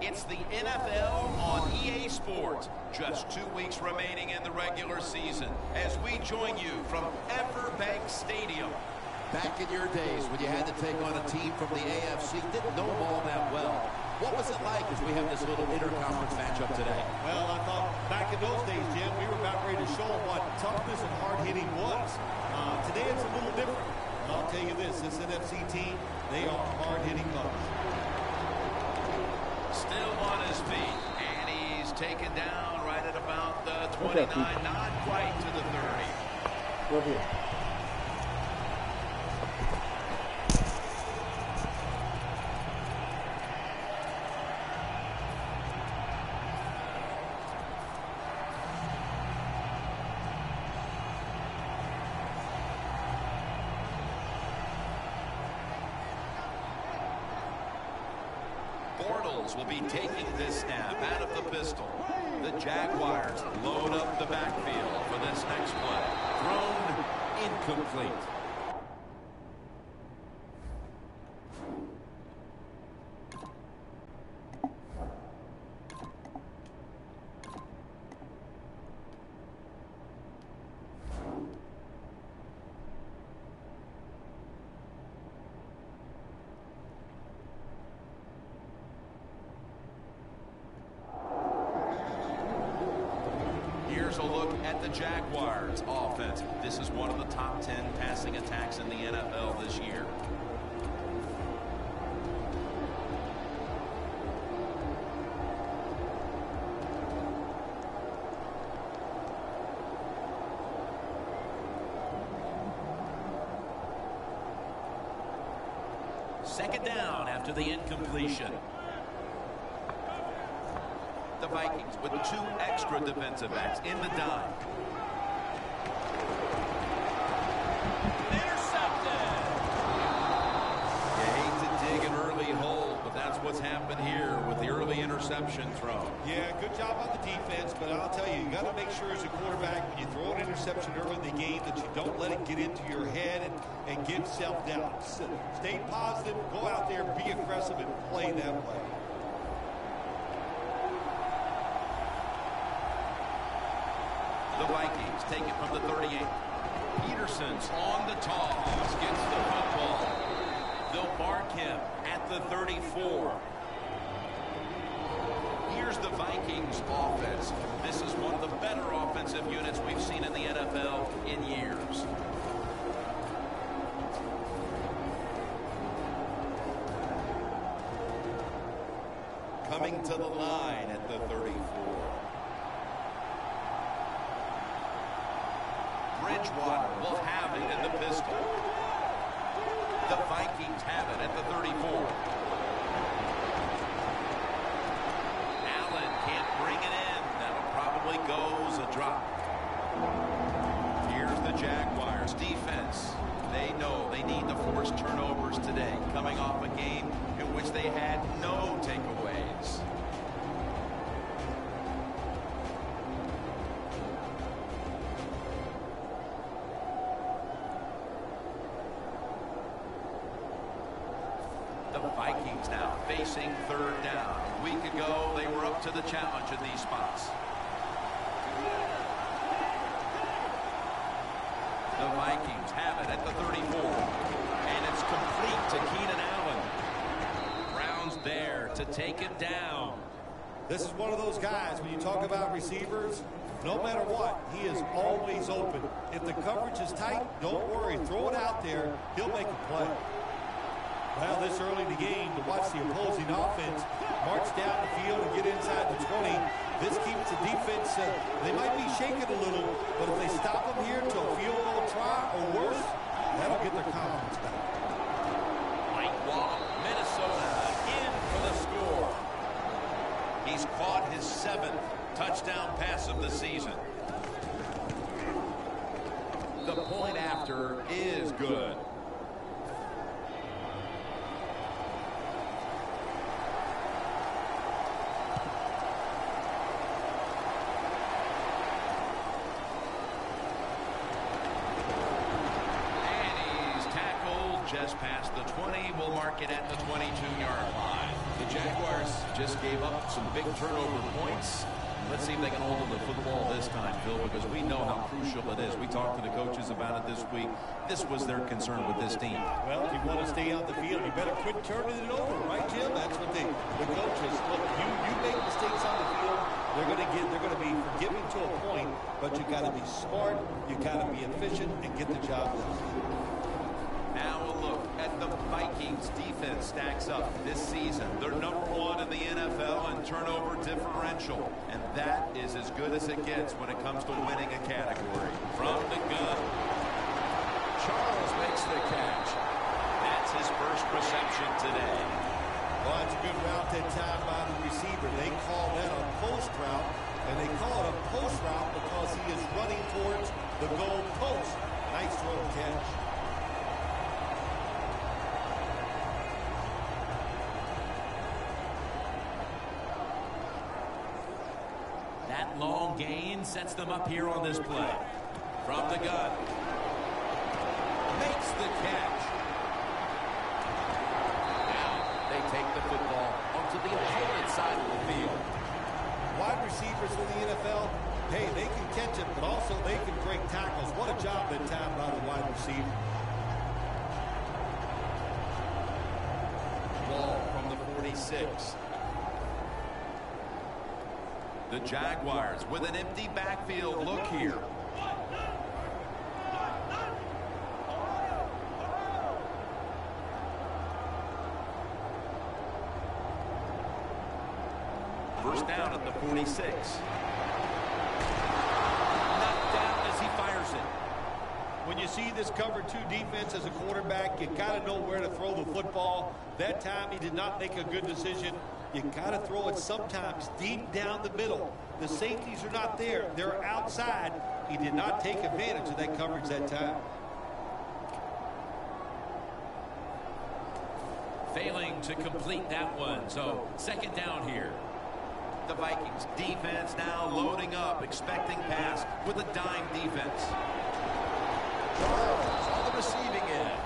It's the NFL on EA Sports. Just 2 weeks remaining in the regular season as we join you from Everbank Stadium. Back in your days when you had to take on a team from the AFC, didn't know them all that well. What was it like as we have this little interconference matchup today? Well, I thought back in those days, Jim, we were about ready to show them what toughness and hard-hitting was. Today it's a little different. I'll tell you this NFC team, they are hard-hitting bunch. Still on his feet, and he's taken down right at about the 29, not quite to the 30. Go here. Will be taking this snap out of the pistol. The Jaguars load up the backfield for this next play. Thrown incomplete. Here's a look at the Jaguars offense. This is one of the top 10 passing attacks in the NFL this year. Second down after the incompletion. The Vikings with 2 extra defensive backs in the dime. Intercepted! You hate to dig an early hole, but that's what's happened here with the early interception throw. Yeah, good job on the defense, but I'll tell you, you got to make sure as a quarterback, when you throw an interception early in the game, that you don't let it get into your head and give self-doubt. Stay positive, go out there, be aggressive, and play that way. The Vikings take it from the 38. Peterson's on the toss, gets the football. They'll mark him at the 34. Here's the Vikings offense. This is one of the better offensive units we've seen in the NFL in years. Coming to the line at the 34. Bridgewater will have it in the pistol. The Vikings have it at the 34. Allen can't bring it in. That'll probably go as a drop. Here's the Jaguars defense. They know they need to force turnovers today, coming off a game in which they had no takeaways. The Vikings now facing third down. A week ago, they were up to the challenge in these spots. The Vikings have it at the 34. And it's complete to Keenan Allen. Browns there to take it down. This is one of those guys, when you talk about receivers, no matter what, he is always open. If the coverage is tight, don't worry. Throw it out there. He'll make a play. Well, this early in the game, to watch the opposing offense march down the field and get inside the 20, this keeps the defense, they might be shaking a little, but if they stop them here to a field goal try or worse, that'll get their confidence back. Mike Wallace, Minnesota, in for the score. He's caught his 7th touchdown pass of the season. The point after is good. Just past the 20, we'll mark it at the 22-yard line. The Jaguars just gave up some big turnover points. Let's see if they can hold on to the football this time, Phil, because we know how crucial it is. We talked to the coaches about it this week. This was their concern with this team. Well, if you want to stay on the field, you better quit turning it over, right, Jim? That's what the coaches look. You make mistakes on the field, they're going to be forgiving to a point, but you got to be smart, you got to be efficient, and get the job done. Now a look at the Vikings defense stacks up this season. They're #1 in the NFL in turnover differential, and that is as good as it gets when it comes to winning a category. From the gun, Charles makes the catch. That's his first reception today. Well, that's a good route that time by the receiver. They call that a post route, and they call it a post route because he is running towards the goal post. Nice throw and catch. That long gain sets them up here on this play. From the gun. Makes the catch. Now they take the football onto the opponent's side of the field. Wide receivers in the NFL, hey, they can catch it, but also they can break tackles. What a job that time by the wide receiver. Ball from the 46. The Jaguars with an empty backfield look here. First down at the 46. Knocked down as he fires it. When you see this cover 2 defense as a quarterback, you got to know where to throw the football. That time he did not make a good decision. You got to throw it sometimes deep down the middle. The safeties are not there. They're outside. He did not take advantage of that coverage that time. Failing to complete that one. So second down here. The Vikings defense now loading up, expecting pass with a dime defense. Charles on the receiving end.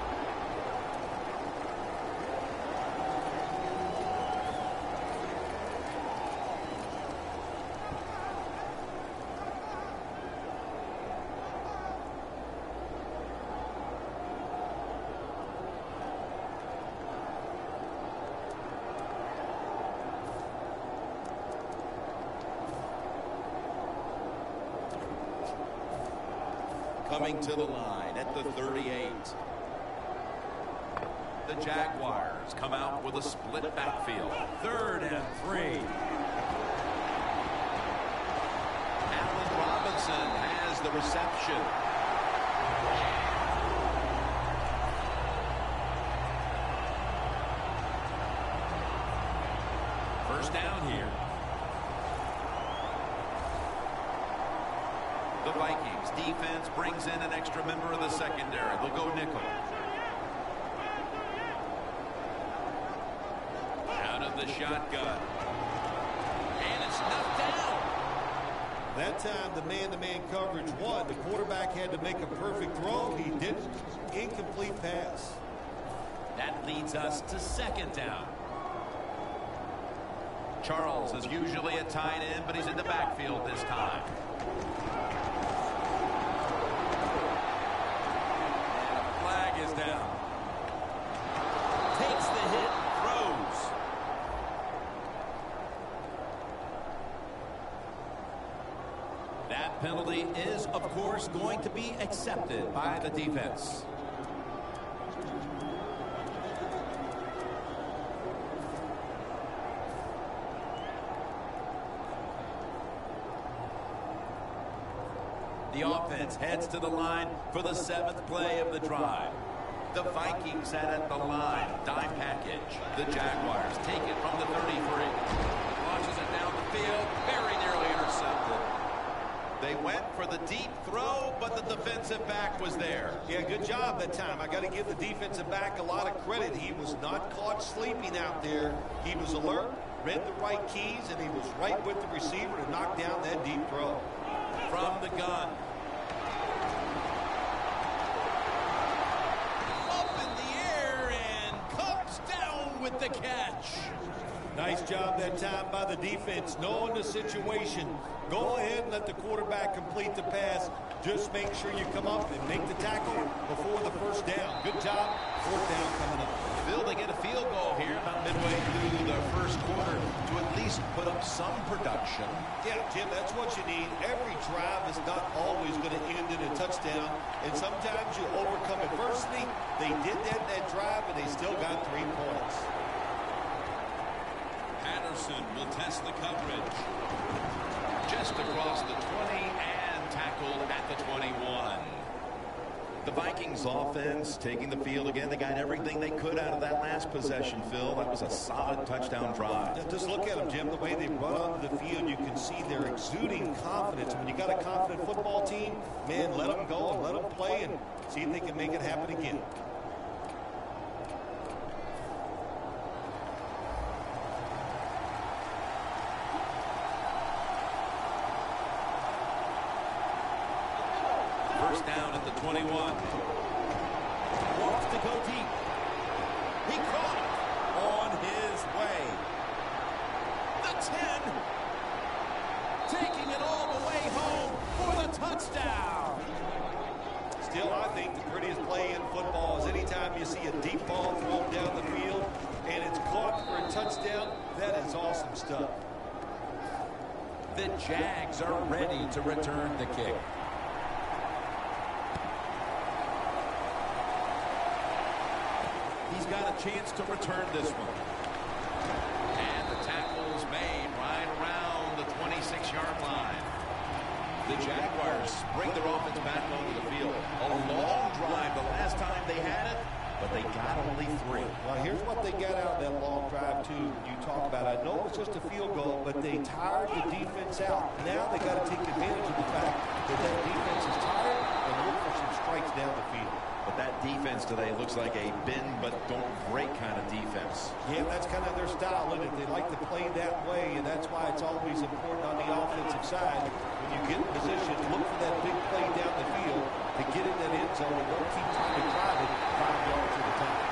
Coming to the line at the 38. The Jaguars come out with a split backfield. 3rd and 3. Allen Robinson has the reception. First down here. The Vikings defense brings in an extra member of the secondary. They'll go nickel. Out of the shotgun. And it's knocked down. That time the man-to-man coverage won. The quarterback had to make a perfect throw. He didn't. Incomplete pass. That leads us to second down. Charles is usually a tight end, but he's in the backfield this time. Is down. Takes the hit, throws. That penalty is, of course, going to be accepted by the defense. The offense heads to the line for the 7th play of the drive. The Vikings at the line. Dime package. The Jaguars take it from the 33. Launches it down the field. Very nearly intercepted. They went for the deep throw, but the defensive back was there. Yeah, good job that time. I got to give the defensive back a lot of credit. He was not caught sleeping out there. He was alert, read the right keys, and he was right with the receiver to knock down that deep throw. From the gun. Up in the air and comes down with the catch. Nice job that time by the defense, knowing the situation. Go ahead and let the quarterback complete the pass. Just make sure you come up and make the tackle before the first down. Good job. Fourth down coming up. Phil, they get a field goal here about midway through the first quarter to at least put up some production. Yeah, Jim, that's what you need. Every drive is not always going to end in a touchdown, and sometimes you overcome adversity. They did that drive, and they still got 3 points. Patterson will test the coverage. Just across the 20 and tackled at the 21. The Vikings offense taking the field again. They got everything they could out of that last possession, Phil. That was a solid touchdown drive. Yeah, just look at them, Jim. The way they run onto the field, you can see they're exuding confidence. When you got a confident football team, man, let them go and let them play and see if they can make it happen again. First down at the 21. Wants to go deep. He caught it on his way. The 10. Taking it all the way home for the touchdown. Still, I think the prettiest play in football is anytime you see a deep ball thrown down the field and it's caught for a touchdown. That is awesome stuff. The Jags are ready to return the kick. He's got a chance to return this one. And the tackle is made right around the 26-yard line. The Jaguars bring their offense back onto the field. A long drive the last time they had it, but they got only 3. Well, here's what they got out of that long drive, too, you talk about. I know it's just a field goal, but they tired the defense out. Now they got to take advantage of the fact that defense is tired and look for some strikes down the field. But that defense today looks like a bend but don't break kind of defense. Yeah, that's kind of their style, isn't it? They like to play that way, and that's why it's always important on the offensive side. When you get in position, look for that big play down the field to get in that end zone and don't keep trying to drive it 5 yards at a time.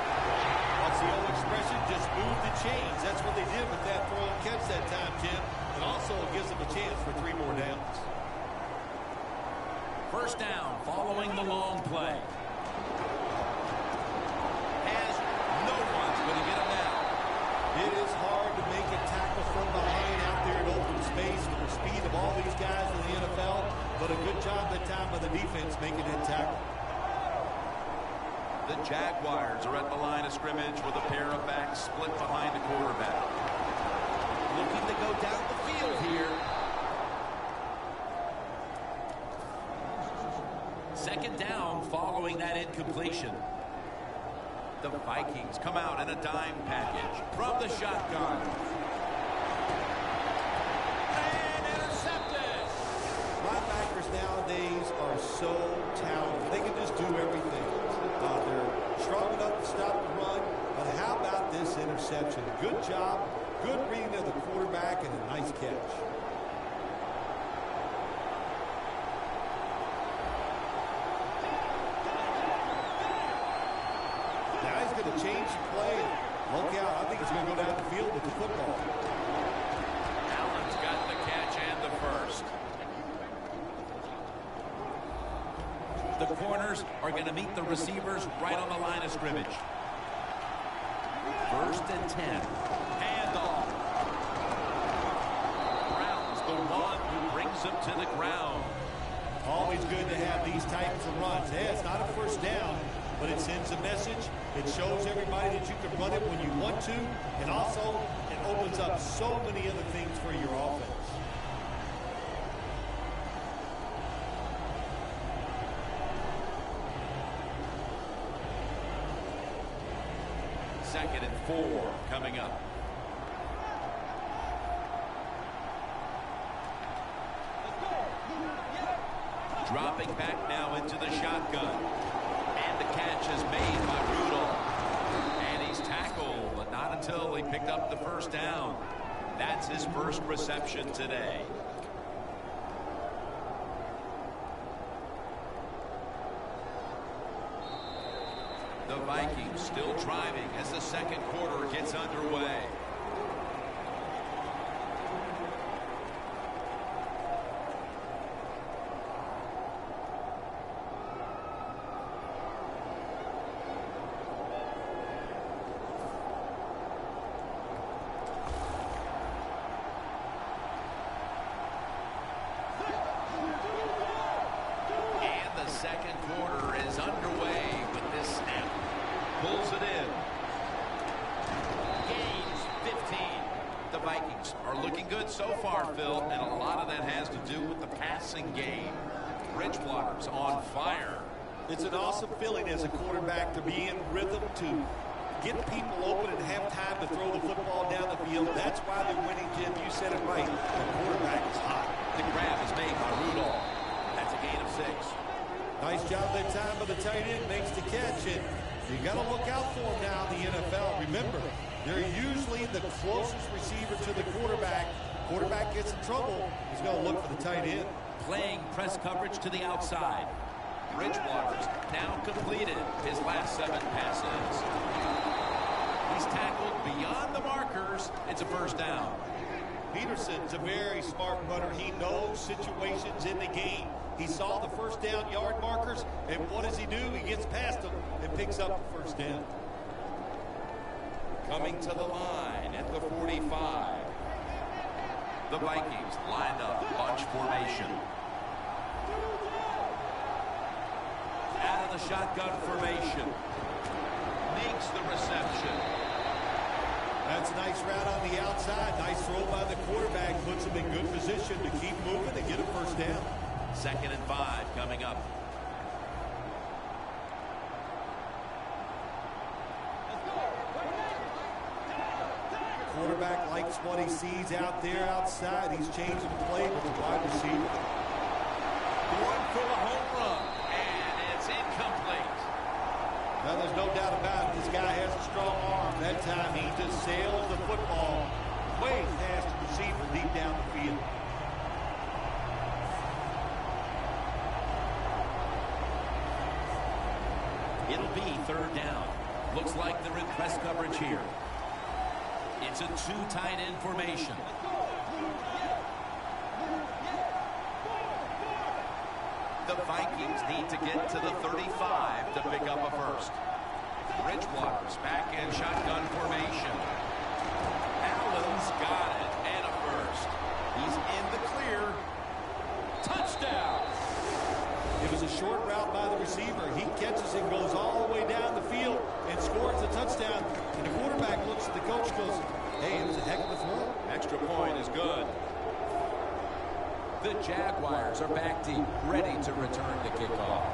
That's the old expression, just move the chains. That's what they did with that throw and catch that time, Jim. And also it gives them a chance for 3 more downs. First down following the long play. It is hard to make a tackle from behind out there in open space with the speed of all these guys in the NFL, but a good job that time by the defense making that tackle. The Jaguars are at the line of scrimmage with a pair of backs split behind the quarterback. Looking to go down the field here. Second down following that incompletion. The Vikings come out in a dime package from the shotgun. And intercepted. Linebackers nowadays are so talented. They can just do everything. They're strong enough to stop the run. But how about this interception? Good job, good reading of the quarterback, and a nice catch. To change the play. Look out. I think he's going to go down the field with the football. Allen's got the catch and the first. The corners are going to meet the receivers right on the line of scrimmage. First and 10. Handoff. Brown's the one who brings him to the ground. Always good to have these types of runs. Yeah, it's not a first down, but it sends a message. It shows everybody that you can run it when you want to, and also it opens up so many other things for your offense. Second and 4 coming up. Dropping back now into the shotgun. And the catch is made by Rudolph. And he's tackled, but not until he picked up the first down. That's his first reception today. The Vikings still driving as the second quarter gets underway. The Vikings are looking good so far, Phil, and a lot of that has to do with the passing game. Bridgewater's on fire. It's an awesome feeling as a quarterback to be in rhythm, to get people open and have time to throw the football down the field. That's why they're winning, Jim. You said it right. The quarterback is hot. The grab is made by Rudolph. That's a gain of 6. Nice job that time by the tight end. Makes the catch. And you got to look out for them now in the NFL. Remember, they're usually the closest receiver to the quarterback. Quarterback gets in trouble, he's going to look for the tight end. Playing press coverage to the outside. Bridgewater's now completed his last 7 passes. He's tackled beyond the markers. It's a first down. Peterson's a very smart runner. He knows situations in the game. He saw the first down yard markers, and what does he do? He gets past them and picks up the first down. Coming to the line at the 45. The Vikings lined up bunch formation. Out of the shotgun formation. Makes the reception. That's a nice route on the outside. Nice throw by the quarterback. Puts him in good position to keep moving and get a first down. 2nd and 5 coming up. Quarterback likes what he sees out there outside. He's changing the play with the wide receiver. Going for the home run, and it's incomplete. Now, there's no doubt about it. This guy has a strong arm. That time, he just sails the football way past the receiver deep down the field. It'll be 3rd down. Looks like they're in press coverage here. It's a 2 tight end formation. The Vikings need to get to the 35 to pick up a first. Bridgewater's back in shotgun formation. Allen's got it, and a first. He's in the clear. Touchdown! It was a short route by the receiver. He catches it, goes all the way down the field, and scores a touchdown. And the quarterback looks at the coach and goes, hey, it was a heck of a throw. Extra point is good. The Jaguars are back deep, ready to return the kickoff.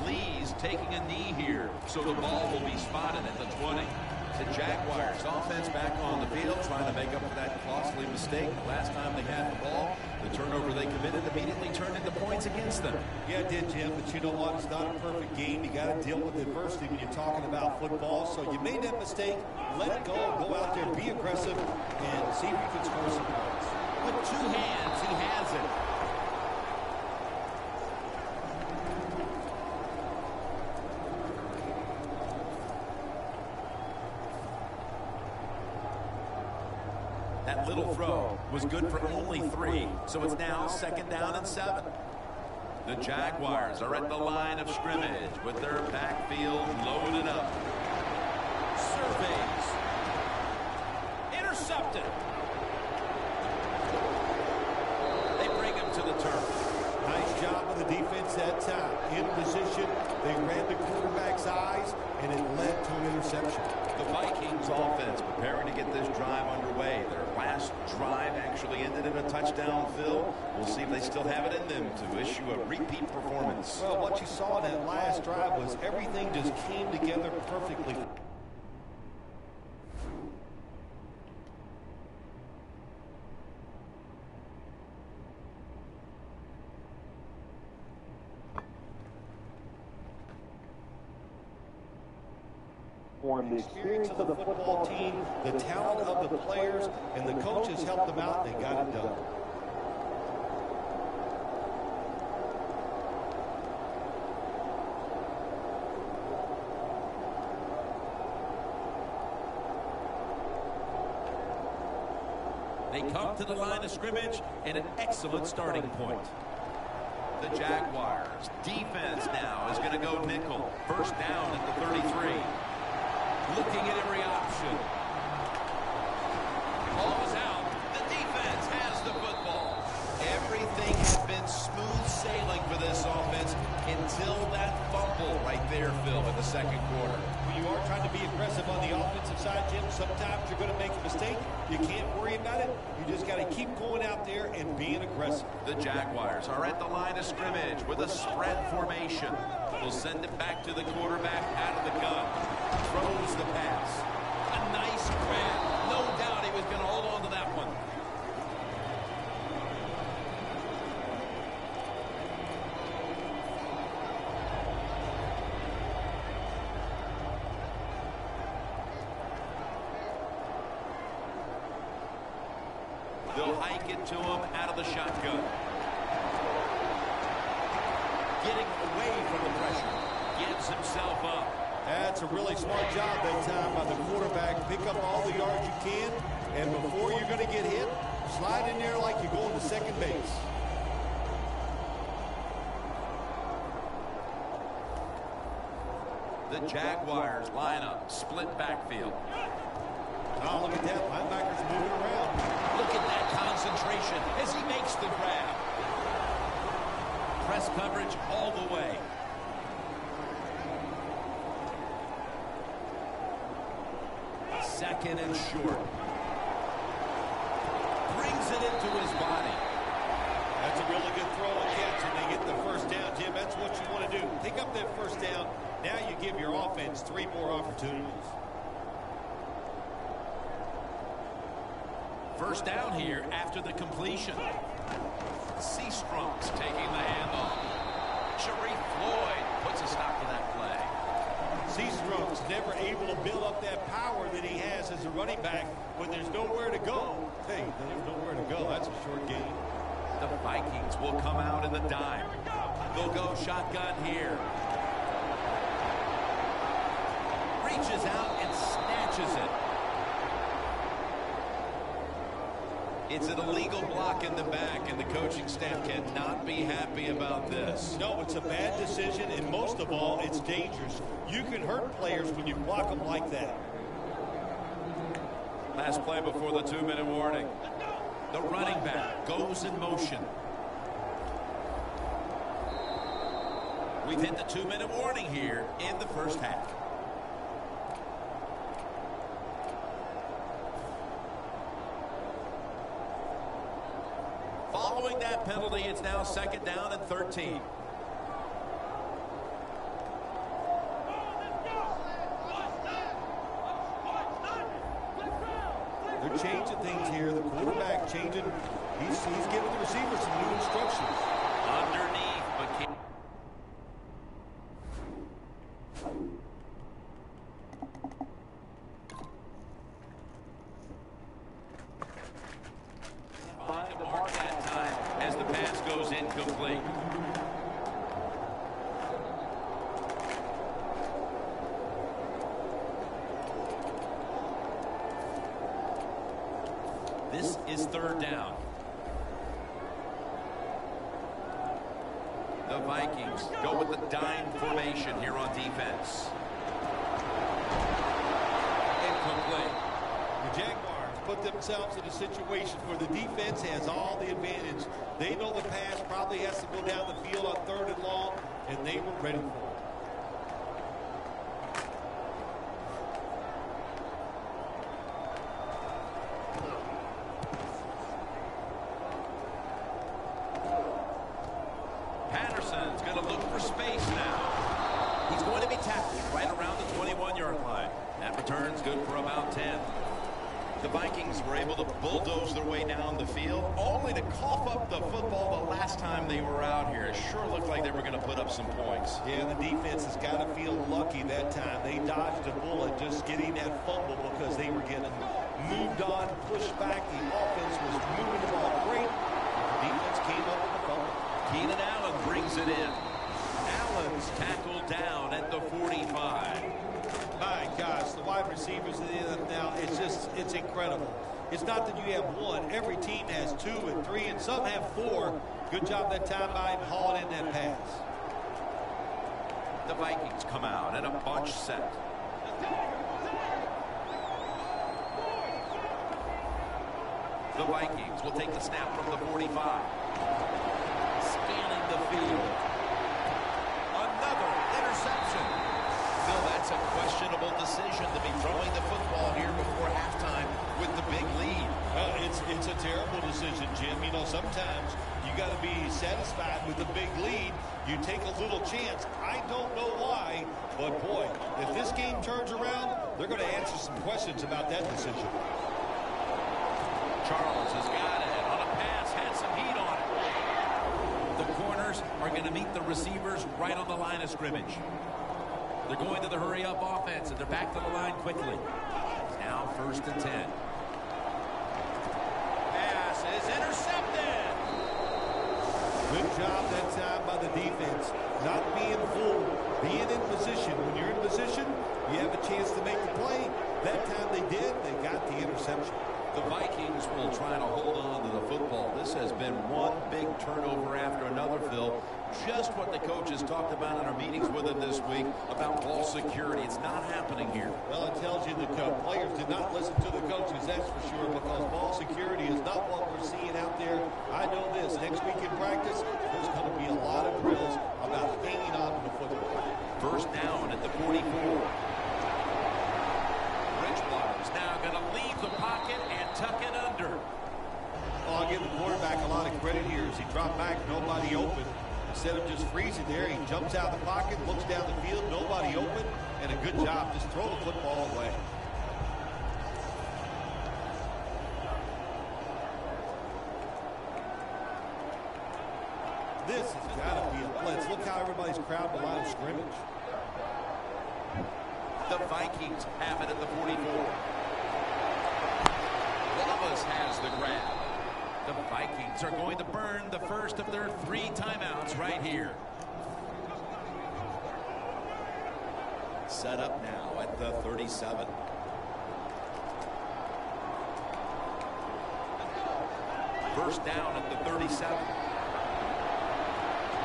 Lee's taking a knee here, so the ball will be spotted at the 20. The Jaguars offense back on the field, trying to make up for that costly mistake last time they had the ball. The turnover they committed immediately turned into points against them. Yeah, it did, Jim, but you know what? It's not a perfect game. You got to deal with adversity when you're talking about football. So you made that mistake, let it go, go out there, be aggressive, and see if you can score some points. With 2 hands, he has it. That little throw was good for only 3, so it's now 2nd down and 7. The Jaguars are at the line of scrimmage with their backfield loaded up. Surveys. Intercepted. They bring him to the turf. Nice job of the defense that time. In position, they ran the quarterback's eyes, and it led to an interception. The Vikings offense preparing to get this drive underway. Their last drive actually ended in a touchdown, Phil. We'll see if they still have it in them to issue a repeat performance. Well, what you saw in that last drive was everything just came together perfectly. The experience of the football team, the talent of the players, and the coaches helped them out. They got it done. They come to the line of scrimmage and an excellent starting point. The Jaguars defense now is going to go nickel. First down at the 33. Looking at every option. Ball is out. The defense has the football. Everything has been smooth sailing for this offense until that fumble right there the second quarter. When you are trying to be aggressive on the offensive side, Jim, sometimes you're going to make a mistake. You can't worry about it. You just got to keep going out there and being aggressive. The Jaguars are at the line of scrimmage with a spread formation. They'll send it back to the quarterback out of the gun. Throws the pass. A nice grab. No doubt he was going to hold on to that one. They'll hike it to him out of the shotgun. Getting away from the pressure. Gives himself up. That's a really smart job that time by the quarterback. Pick up all the yards you can, and before you're going to get hit, slide in there like you're going to second base. The Jaguars line up. Split backfield. Oh, look at that. Linebacker's moving around. Look at that concentration as he makes the grab. Press coverage all the way. Second and short. Brings it into his body. That's a really good throw and catch, and they get the first down, Jim. That's what you want to do. Pick up that first down. Now you give your offense 3 more opportunities. First down here after the completion. Seastrom's taking the handoff. Sharif Floyd puts a stop to that play. Seastrom's never able to build up that power that he has as a running back when there's nowhere to go. Hey, there's nowhere to go. That's a short game. The Vikings will come out in the dime. They'll go shotgun here. Reaches out and snatches it. It's an illegal block in the back, and the coaching staff cannot be happy about this. No, it's a bad decision, and most of all, it's dangerous. You can hurt players when you block them like that. Last play before the 2-minute warning. The running back goes in motion. We've hit the 2-minute warning here in the first half. Following that penalty, it's now second down and 13. They're changing things here. The quarterback changing. He's giving the receiver some new instructions. Underneath, but can't. Find the mark that time as the pass goes incomplete. This is third down. The Vikings go with the dime formation here on defense. Incomplete. The Jaguars put themselves in a situation where the defense has all the advantage. They know the pass probably has to go down the field on 3rd and long, and they were ready for it. Patterson's going to look for space now. He's going to be tackled right around the 21-yard line. That return's good for about 10. The Vikings were able to bulldoze their way down the field, only to cough up the football the last time they were out here. It sure looked like they were going to put up some points. Yeah, the defense has got to feel lucky that time. They dodged a bullet just getting that fumble because they were getting moved on, pushed back. The offense was moving the ball great. The defense came up with the fumble. Keenan Allen brings it in. Allen's tackled down at the 45. My gosh, the wide receivers now, it's incredible. It's not that you have one. Every team has 2 and 3, and some have 4. Good job that time by him hauling in that pass. The Vikings come out in a bunch set. The Vikings will take the snap from the 45. Scanning the field. Another interception. They'll decision to be throwing the football here before halftime with the big lead. Well, it's a terrible decision, Jim. You know, sometimes you got to be satisfied with a big lead. You take a little chance. I don't know why, but boy, if this game turns around, they're going to answer some questions about that decision. Charles has got it on a pass, had some heat on it. The corners are going to meet the receivers right on the line of scrimmage. They're going to the hurry-up offense, and they're back to the line quickly. Now 1st and 10. Pass is intercepted. Good job that time by the defense. Not being fooled, being in position. When you're in position, you have a chance to make the play. That time they did, they got the interception. The Vikings will try to hold on to the football. This has been one big turnover after another, Phil. Just what the coaches talked about in our meetings with him this week about ball security. It's not happening here. Well, it tells you the players did not listen to the coaches, that's for sure, because ball security is not what we're seeing out there. I know this. Next week in practice, there's going to be a lot of drills about hanging on to the football. 1st down at the 44. Bridgewater's now going to leave the pocket and tuck it under. Well, I'll give the quarterback a lot of credit here. As he dropped back, nobody open. Instead of just freezing there, he jumps out of the pocket, looks down the field, nobody open, and a good job. Just throw the football away. This has got to be a blitz. Look how everybody's crowding the line of scrimmage. The Vikings have it at the 44. Wallace has the grab. The Vikings are going to burn the first of their 3 timeouts right here. Set up now at the 37. First down at the 37.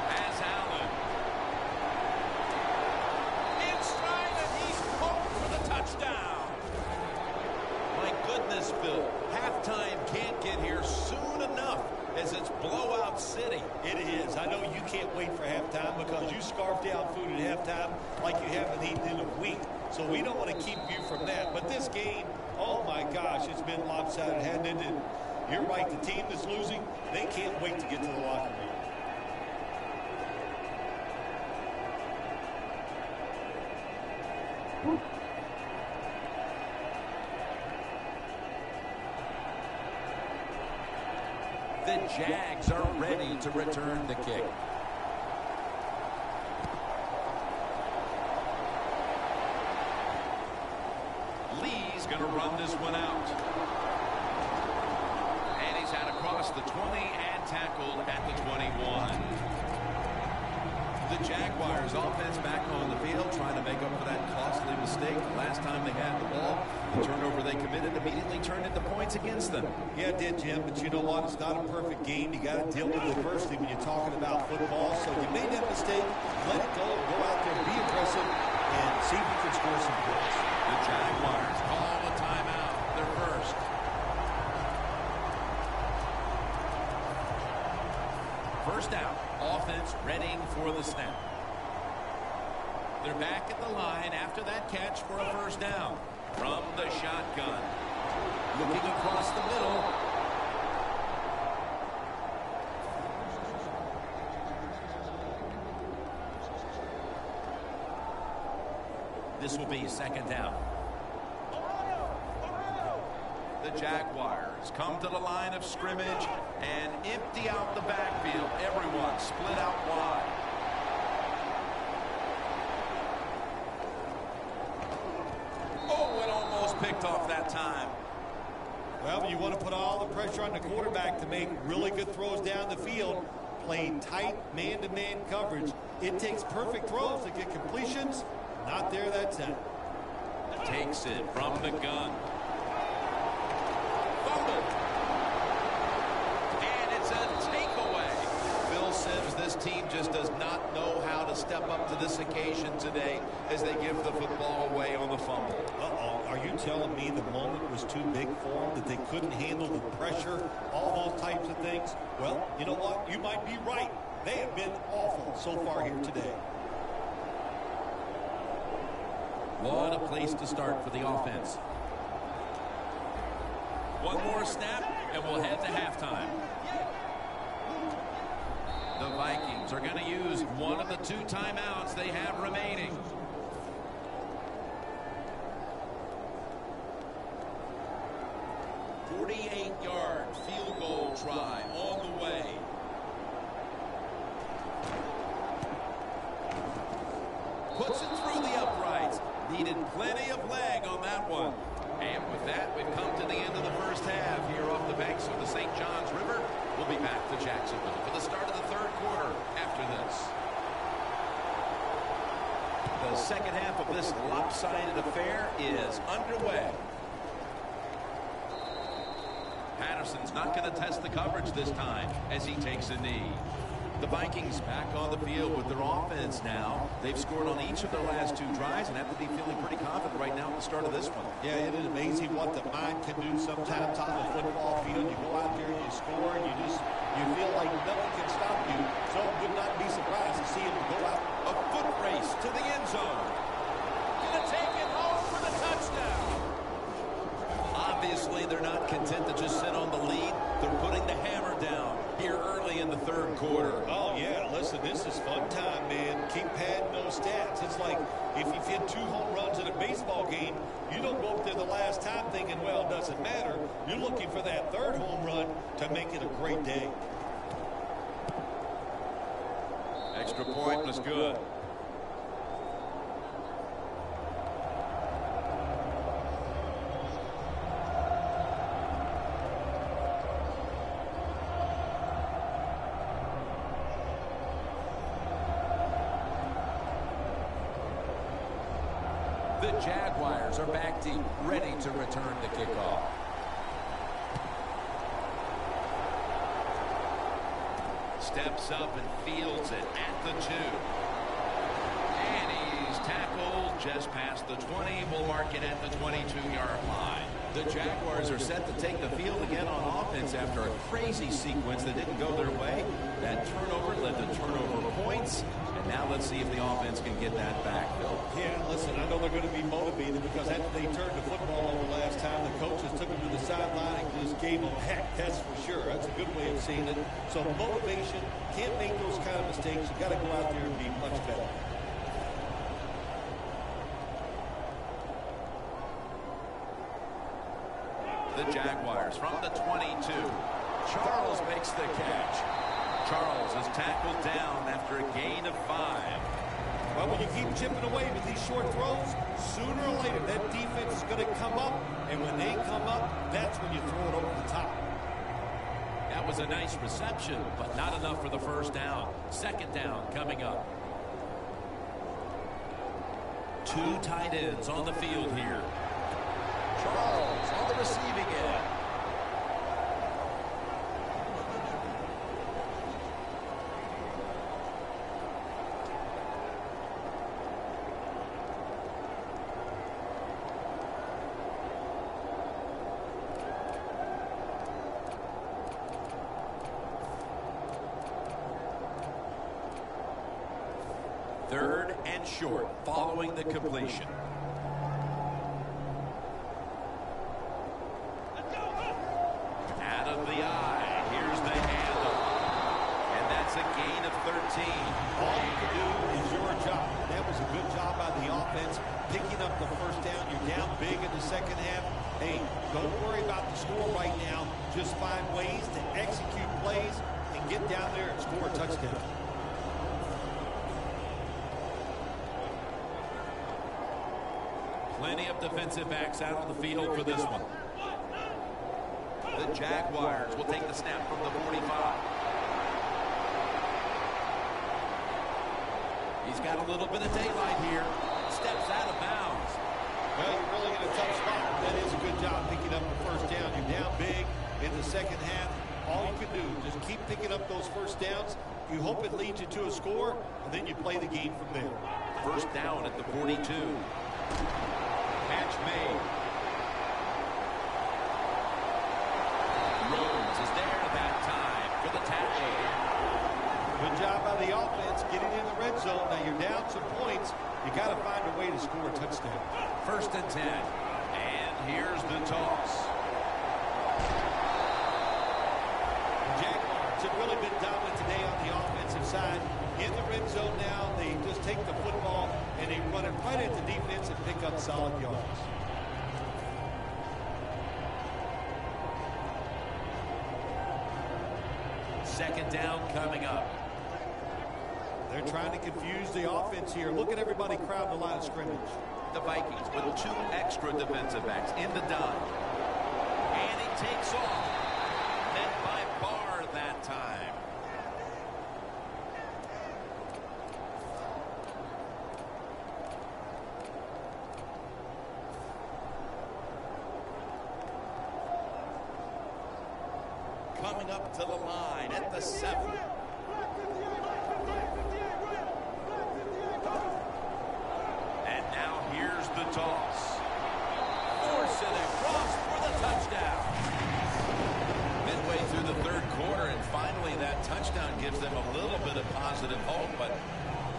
Has Allen. In stride, and he's poked for the touchdown. My goodness, Phil. Halftime can't get here soon enough as it's blowout city. It is. I know you can't wait for halftime because you scarf down food at halftime like you haven't eaten in a week. So we don't want to keep you from that. But this game, oh my gosh, it's been lopsided, hasn't it? And you're right, the team that's losing, they can't wait to get to the locker room. The Jags are ready to return the kick. Lee's going to run this one out. And he's out across the 20 and tackled at the 21. The Jaguars offense back on the field trying to make up for that costly mistake. Last time they had the ball, the turnover they committed immediately turned into points against them. Yeah, it did, Jim, but you know what? It's not a perfect game. You got to deal with adversity when you're talking about football. So you made that mistake, let it go, go out there, be aggressive, and see if you can score some points. The Jaguars call a timeout, their first. First down, offense readying for the snap. They're back at the line after that catch for a first down. From the shotgun. Looking across the middle. This will be second down. The Jaguars come to the line of scrimmage and empty out the backfield. Everyone split out wide. Oh, it almost picked off that time. Well, you want to put all the pressure on the quarterback to make really good throws down the field, playing tight man-to-man coverage. It takes perfect throws to get completions. Not there that time. Takes it from the gun. Fumble. And it's a takeaway. Phil Simms, this team just does not know how to step up to this occasion today as they give the football away on the fumble. Uh-oh. Are you telling me the moment was too big for them, that they couldn't handle the pressure, all those types of things? Well, you know what? You might be right. They have been awful so far here today. What a place to start for the offense. One more snap, and we'll head to halftime. The Vikings are going to use one of the 2 timeouts they have remaining. .48-yard field goal try on the way. Puts it through the uprights. Needed plenty of leg on that one. And with that, we've come to the end of the first half here off the banks of the St. Johns River. We'll be back to Jacksonville for the start of the third quarter after this. The second half of this lopsided affair is underway. Patterson's not going to test the coverage this time as he takes a knee. The Vikings back on the field with their offense now. They've scored on each of their last 2 drives and have to be feeling pretty confident right now at the start of this one. Yeah, it is amazing what the mind can do sometimes on the football field. You go out there and you score, and you feel like nothing can stop you. So would not be surprised to see him go out. A foot race to the end zone. Gonna take it home for the touchdown. Obviously, they're not content to just sit on the lead. They're putting the hammer down here early in the third quarter. Oh, yeah. Listen, this is fun time, man. Keep padding those stats. It's like if you've hit 2 home runs in a baseball game, you don't go up there the last time thinking, well, it doesn't matter. You're looking for that 3rd home run to make it a great day. Extra point was good. The Jaguars are back deep, ready to return the kickoff. Steps up and fields it at the 2. And he's tackled just past the 20. We'll mark it at the 22-yard line. The Jaguars are set to take the field again on offense after a crazy sequence that didn't go their way. That turnover led to turnover points. And now let's see if the offense can get that back, Bill. Yeah, listen, I know they're going to be motivated because after they turned the football over last time, the coaches took them to the sideline and just gave them heck, that's for sure. That's a good way of seeing it. So motivation, can't make those kind of mistakes. You got to go out there and be much better. The Jaguars from the 22. Charles makes the catch. Charles is tackled down after a gain of 5. Well, when you keep chipping away with these short throws, sooner or later that defense is going to come up, and when they come up, that's when you throw it over the top. That was a nice reception, but not enough for the first down. Second down coming up. 2 tight ends on the field here. Charles on the receiving end. Third and short following the completion. Out of the eye. Here's the handoff. And that's a gain of 13. All you can do is your job. That was a good job by the offense, picking up the first down. You're down big in the second half. Hey, don't worry about the score right now. Just find ways to execute plays and get down there and score a touchdown. Plenty of defensive backs out on the field for this one. The Jaguars will take the snap from the 45. He's got a little bit of daylight here. Steps out of bounds. Well, you're really in a tough spot. That is a good job picking up the first down. You're down big in the second half. All you can do, just keep picking up those first downs. You hope it leads you to a score, and then you play the game from there. First down at the 42. Catch made. Rhodes is there that time for the tackle. Good job by the offense getting in the red zone. Now you're down some points, You got to find a way to score a touchdown. 1st and 10. And here's the toss. The Jaguars have really been dominant today on the offensive side. In the red zone now, they just take the football and they run it right at the defense and pick up solid yards. Second down coming up. They're trying to confuse the offense here. Look at everybody crowding the line of scrimmage. The Vikings with 2 extra defensive backs in the dime. And he takes off. Met by Barr that time. Coming up to the line at the 7. And now here's the toss. Force it across for the touchdown. Midway through the 3rd quarter, and finally that touchdown gives them a little bit of positive hope, but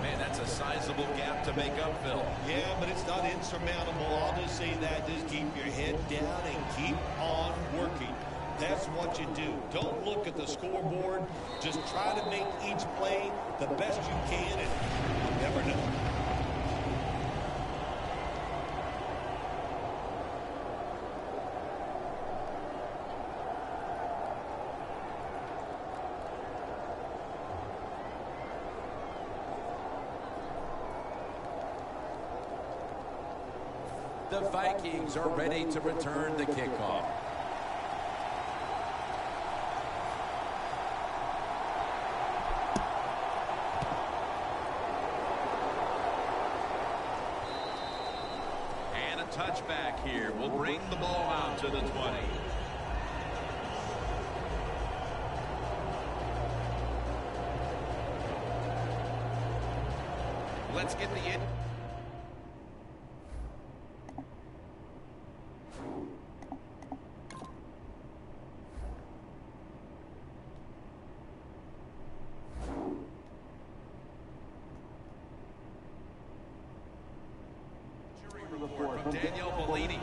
man, that's a sizable gap to make up, Phil. Yeah, but it's not insurmountable. I'll just say that. Just keep your head down and keep on working. That's what you do. Don't look at the scoreboard. Just try to make each play the best you can, and you never know. The Vikings are ready to return the kickoff. And a touchback here will bring the ball out to the 20. Let's get the in. From Danielle Bellini.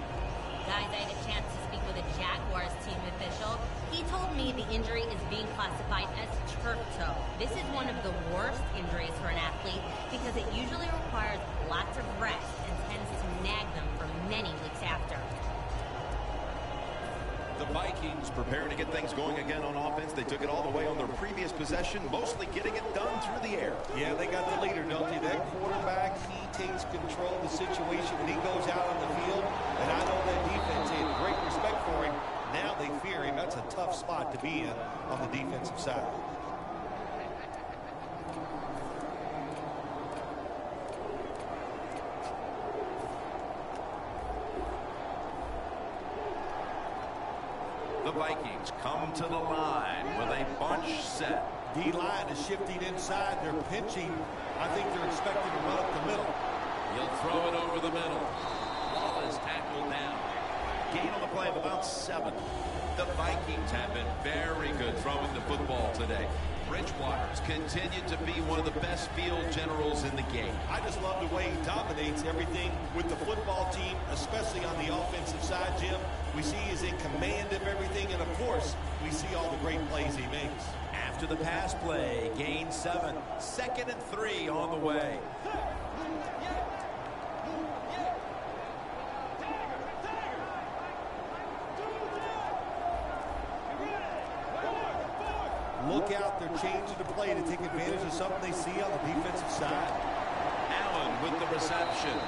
Guys, I had a chance to speak with a Jaguars team official. He told me the injury is being classified as turf toe. This is one of the worst injuries for an athlete because it usually requires lots of rest and tends to nag them for many weeks after. The Vikings preparing to get things going again on offense. They took it all the way on their previous possession, mostly getting it done through the air. Yeah, they got the leader, don't they? That quarterback, he takes control of the situation when he goes out on the field. And I know that defense had great respect for him. Now they fear him. That's a tough spot to be in on the defensive side. The Vikings come to the line with a bunch set. D-line is shifting inside. They're pinching. I think they're expecting to run up the middle. He'll throw it over the middle. Ball is tackled down. Gain on the play of about 7. The Vikings have been very good throwing the football today. Bridgewater's continued to be one of the best field generals in the game. I just love the way he dominates everything with the football team, especially on the offensive side, Jim. We see he's in command of everything, and, of course, we see all the great plays he makes. After the pass play, gain 7. 2nd and 3 on the way. Look out, they're changing the play to take advantage of something they see on the defensive side. Allen with the reception.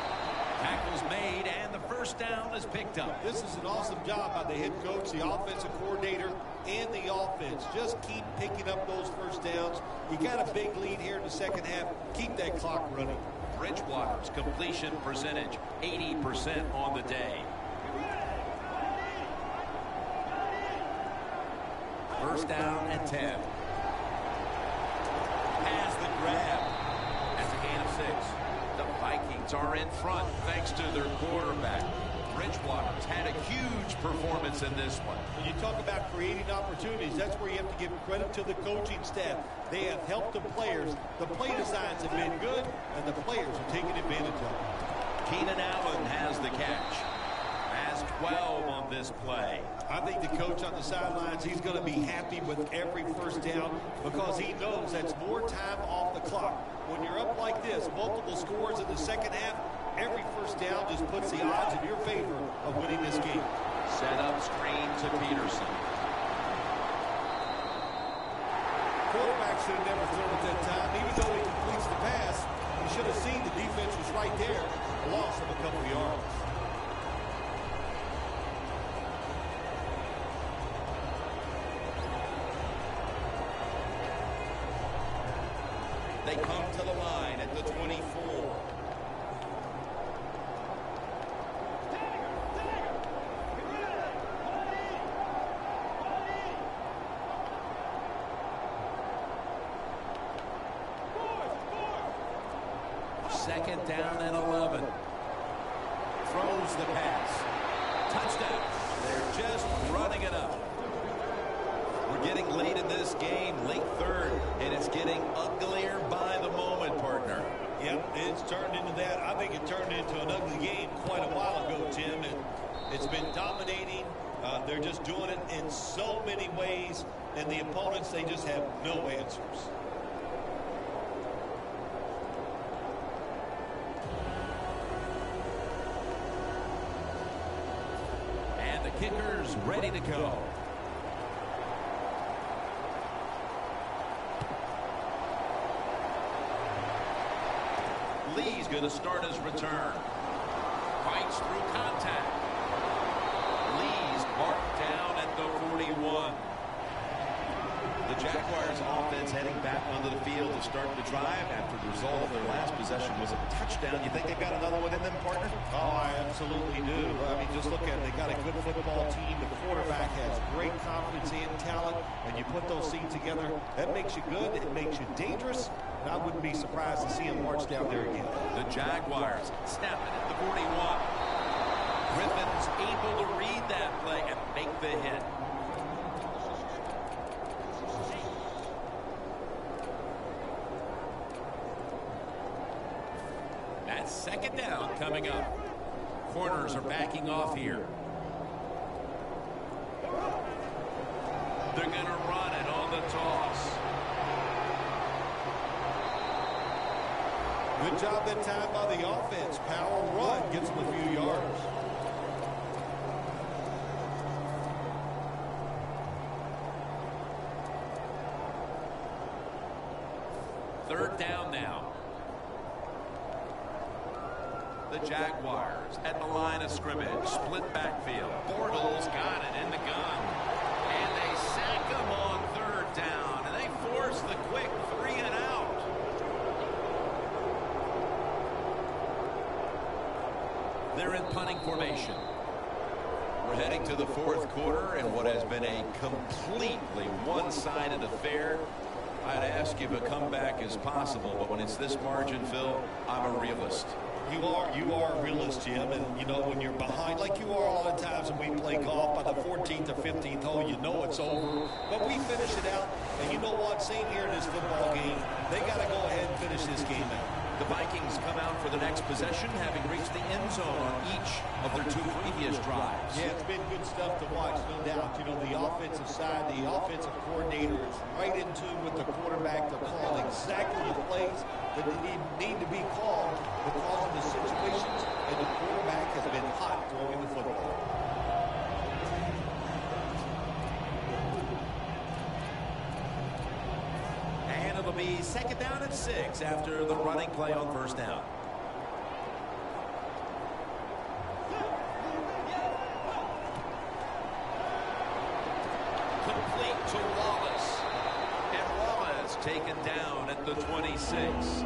Tackles made, and the first down is picked up. This is an awesome job by the head coach, the offensive coordinator, and the offense. Just keep picking up those first downs. You got a big lead here in the second half. Keep that clock running. Bridgewater's completion percentage, 80% on the day. First down and 10. Has the grab. That's a gain of 6. The Vikings are in front thanks to their quarterback. Bridgewater's had a huge performance in this one. When you talk about creating opportunities, that's where you have to give credit to the coaching staff. They have helped the players. The play designs have been good, and the players are taking advantage of it. Keenan Allen has the catch. Has 12 on this play. I think the coach on the sidelines, he's going to be happy with every first down because he knows that's more time off the clock. When you're up like this, multiple scores in the second half, every first down just puts the odds in your favor of winning this game. Set up screen to Peterson. Quarterback should have never thrown at that time. Even though he completes the pass, he should have seen the defense was right there. A loss of a couple of yards. They come to the line at the 24. Second down and 11. Throws the pass. Touchdown. They're just running it up. We're getting late in this game, late third, and it's getting uglier by the moment, partner. Yep, it's turned into that. I think it turned into an ugly game quite a while ago, Tim. And it's been dominating. They're just doing it in so many ways. And the opponents, they just have no answers. And the kicker's ready to go. Lee's going to start his return. Fights through contact. Lee's marked down at the 41. The Jaguars offense heading back onto the field to start the drive after the result of their last possession was a touchdown. You think they've got another one in them, partner? Oh, I absolutely do. I mean, just look at it. They got a good football team. The quarterback has great confidence and talent. And you put those things together, that makes you good. It makes you dangerous. And I wouldn't be surprised to see him march down there again. The Jaguars snapping at the 41. Griffin's able to read that play and make the hit. That's second down coming up. Corners are backing off here. They're going to run it on the toss. Good job that time by the offense. Power run gets them a few yards. Third down now. The Jaguars at the line of scrimmage. Split backfield. Bortles got it in the gun. And they sack him on third down. And they force the quick 3 and out. They're in punting formation. We're heading to the fourth quarter in what has been a completely one-sided affair. I'd ask if a comeback is possible, but when it's this margin, Phil, I'm a realist. You are a realist, Jim, and you know when you're behind, like you are all the times when we play golf, by the 14th or 15th hole, you know it's over. But we finish it out, and you know what? Same here in this football game. They got to go ahead and finish this game out. The Vikings come out for the next possession, having reached the end zone on each of their 2 previous drives. Yeah, it's been good stuff to watch, no doubt. You know, the offensive side, the offensive coordinator is right in tune with the quarterback. They're calling exactly the plays that need to be called because of the situations, and the quarterback has been hot throwing the football. And it'll be second down and 6 after the running play on first down. Complete to Wallace. And Wallace taken down at the 26.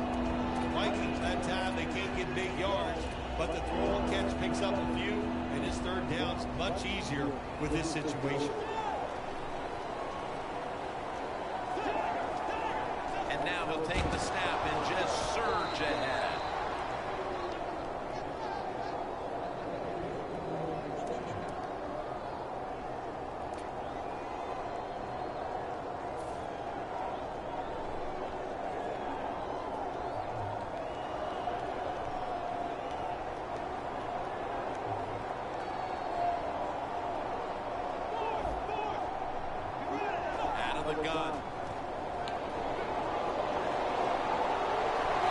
Vikings, that time, they can't get big yards, but the throw and catch picks up a few, and his third down's much easier with this situation. And now he'll take the snap and just surge ahead. the gun.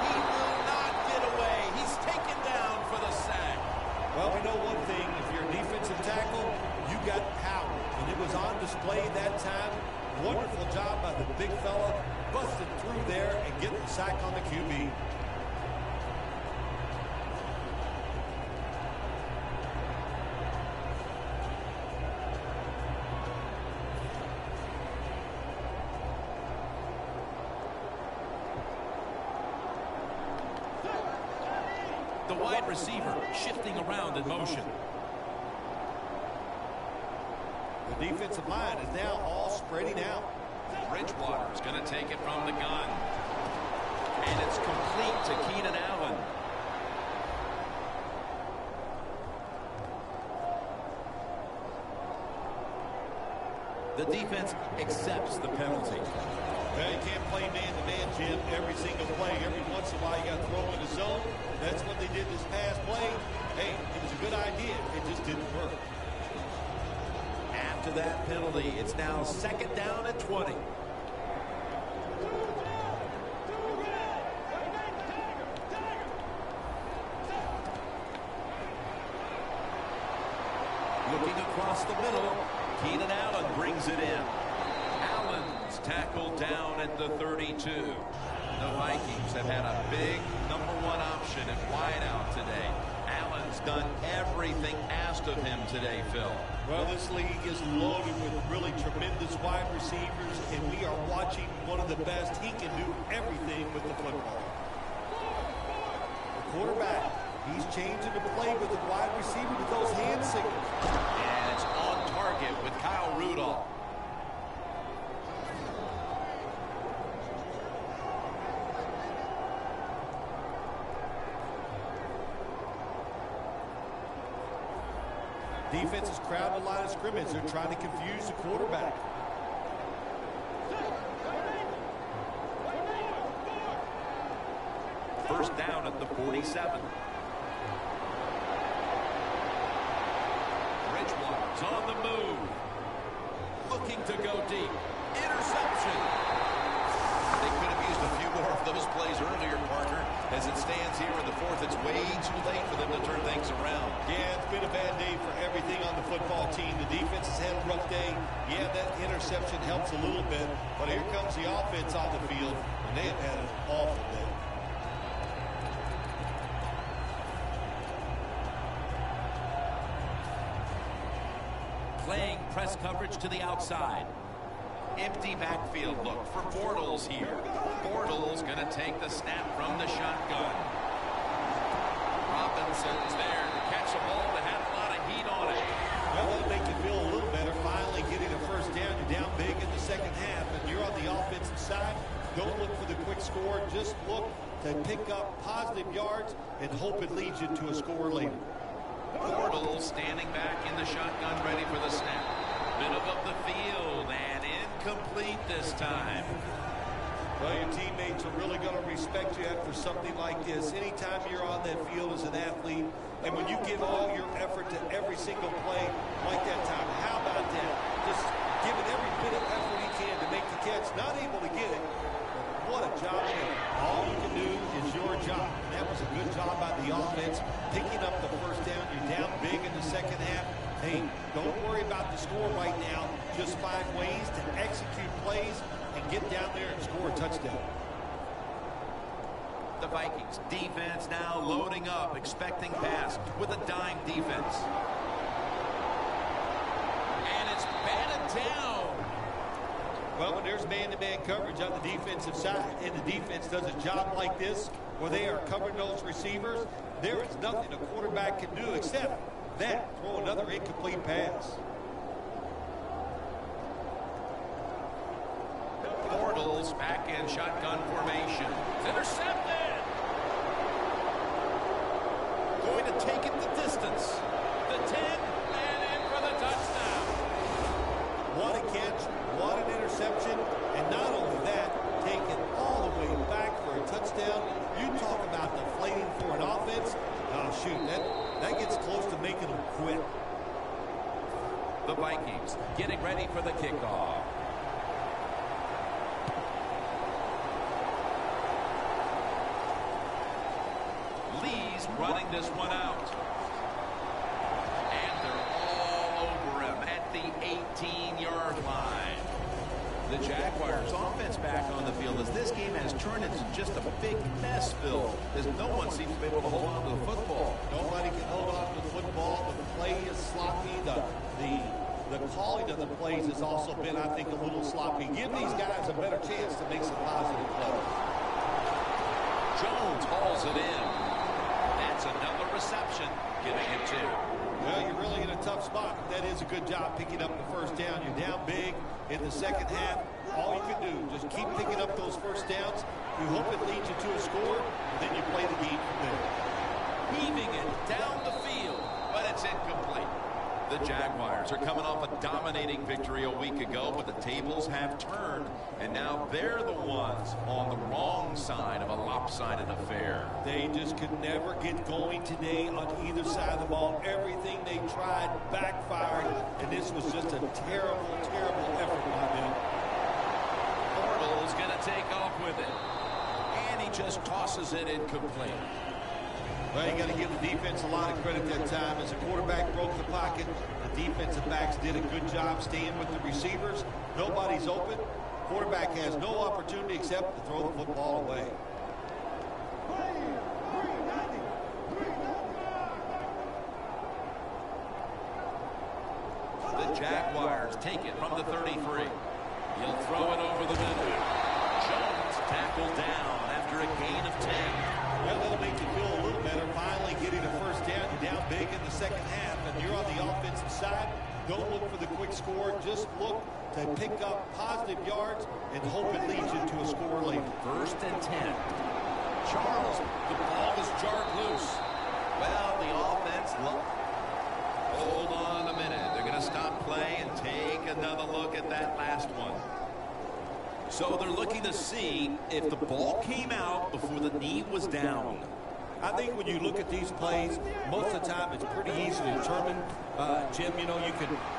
He will not get away. He's taken down for the sack. Well, we know one thing. If you're a defensive tackle, you got power. And it was on display that time. Wonderful job by the big fella, busting through there and getting the sack on the QB. The wide receiver shifting around in motion. The defensive line is now all spreading out. Bridgewater's going to take it from the gun. And it's complete to Keenan Allen. The defense accepts the penalty. Well, you can't play man-to-man, Jim, every single play. Every once in a while, you got to throw in the zone. That's what they did this past play. Hey, it was a good idea. It just didn't work. After that penalty, it's now 2nd down and 20. Looking across the middle, Keenan Allen brings it in. Allen's tackled down at the 32. The Vikings have had a big #1 option at wideout today. Allen's done everything asked of him today, Phil. Well, this league is loaded with really tremendous wide receivers, and we are watching one of the best. He can do everything with the football. The quarterback, he's changing the play with the wide receiver with those hand signals. And it's on target with Kyle Rudolph. Defense is crowding the line of scrimmage. They're trying to confuse the quarterback. First down at the 47. Bridgewater's on the move. Looking to go deep. Interception. They could have used a few more of those plays earlier, Parker. As it stands here in the 4th, it's way too late for them to turn things around. Yeah, it's been a bad day for everything on the football team. The defense has had a rough day. Yeah, that interception helps a little bit. But here comes the offense on the field, and they have had an awful day. Playing press coverage to the outside. Empty backfield look for Bortles here. Bortles going to take the snap from the shotgun. Robinson's there to catch a ball that had a lot of heat on it. Well, that'll make you feel a little better. Finally getting a first down. You're down big in the second half, and you're on the offensive side. Don't look for the quick score. Just look to pick up positive yards and hope it leads you to a score later. Bortles standing back in the shotgun, ready for the snap. Middle of the field, and incomplete this time. Well, your teammates are really going to respect you after something like this. Anytime you're on that field as an athlete, and when you give all your effort to every single play like that time, how about that? Just giving every bit of effort he can to make the catch. Not able to get it. What a job. All you can do is your job. And that was a good job by the offense, picking up the first down. You're down big in the second half. Hey, don't worry about the score right now. Just find ways to execute plays and get down there and score a touchdown. The Vikings defense now loading up, expecting pass with a dime defense. And it's batted down. Well, when there's man-to-man coverage on the defensive side, and the defense does a job like this, where they are covering those receivers, there is nothing a quarterback can do except that, throw another incomplete pass. Bortles back in shotgun formation. It's intercepted. Going to take it the distance. The 10, and in for the touchdown. What a catch, what an interception, and not only that, take it all the way back for a touchdown. You talk about deflating for an offense. Oh, shoot, that gets close to making them quit. The Vikings getting ready for the kickoff. running this one out. And they're all over him at the 18-yard line. The Jaguars offense back on the field as this game has turned into just a big mess, Phil, as no one seems to be able to hold on to the football. Nobody can hold on to the football. The play is sloppy. The calling of the plays has also been, I think, a little sloppy. Give these guys a better chance to make some positive plays. Jones hauls it in. That's another reception, giving him 2. Well, you're really in a tough spot. That is a good job picking up the first down. You're down big in the second half. All you can do, just keep picking up those first downs. You hope it leads you to a score, and then you play the game from there. Heaving it down the field, but it's incomplete. The Jaguars are coming off a dominating victory a week ago, but the tables have turned, and now they're the ones on the wrong side of a lopsided affair. They just could never get going today on either side of the ball. Everything they tried backfired, and this was just a terrible, terrible effort by them. Portal is going to take off with it, and he just tosses it incomplete. Well, you got to give the defense a lot of credit that time. As the quarterback broke the pocket, the defensive backs did a good job staying with the receivers. Nobody's open. Quarterback has no opportunity except to throw the football away. The Jaguars take it from the 33. He'll throw it over the middle. Jones tackled down after a gain of 10. Well, that'll make you feel a little better. Finally getting a first down. You're down big in the second half, and you're on the offensive side. Don't look for the quick score. Just look to pick up positive yards and hope it leads you to a score later. 1st and 10. Charles, the ball is jarred loose. Well, the offense hold on a minute. They're going to stop play and take another look at that last one. So they're looking to see if the ball came out before the knee was down. I think when you look at these plays, most of the time it's pretty easy to determine. Jim, you know,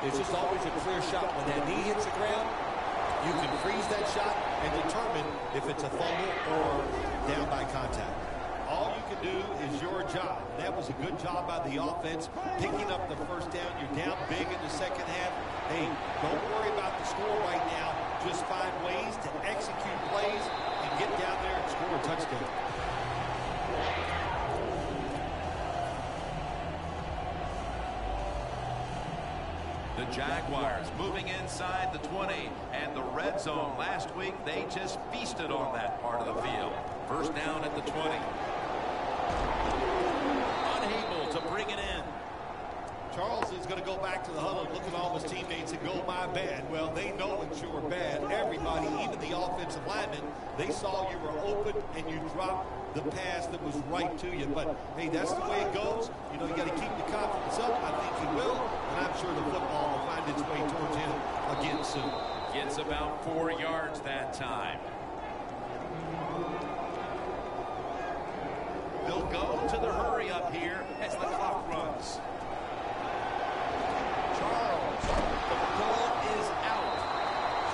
it's just always a clear shot. When that knee hits the ground, you can freeze that shot and determine if it's a fumble or down by contact. All you can do is your job. That was a good job by the offense, picking up the first down. You're down big in the second half. Hey, don't worry about the score right now. Just find ways to execute plays and get down there and score a touchdown. The Jaguars moving inside the 20 and the red zone. Last week, they just feasted on that part of the field. First down at the 20. Unable to bring it in. Charles is going to go back to the huddle and look at all his teammates and go, my bad. Well, they know it's your bad. Everybody, even the offensive linemen, they saw you were open and you dropped the pass that was right to you. But, hey, that's the way it goes. You know, you got to keep the confidence up. I think he will. And I'm sure the football will find its way towards him again soon. Gets about 4 yards that time. They'll go to the hurry up here as the clock runs. Charles, the ball is out.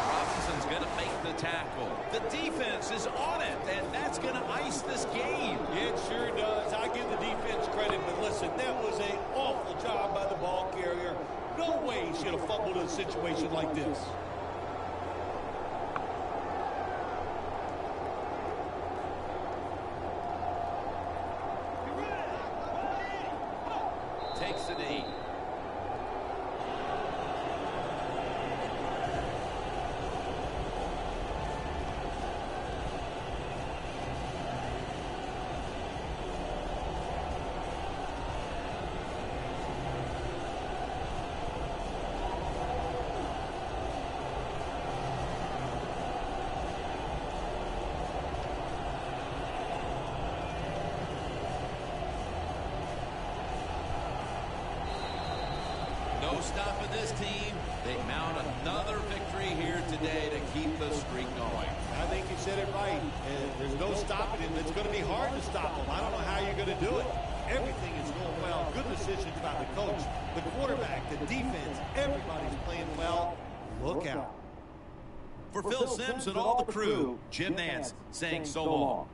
Robinson's going to make the tackle. The defense is on it, and that's going to ice this game. It sure does. I give the defense credit, but listen, that was an awful job by the ball carrier. No way he should have fumbled in a situation like this. Takes the knee. No stopping this team. They mount another victory here today to keep the streak going. I think you said it right. There's no stopping him. It's going to be hard to stop him. I don't know how you're going to do it. Everything is going well. Good decisions by the coach, the quarterback, the defense. Everybody's playing well. Look out. For Phil Simms and all the crew, Jim Nance saying so long.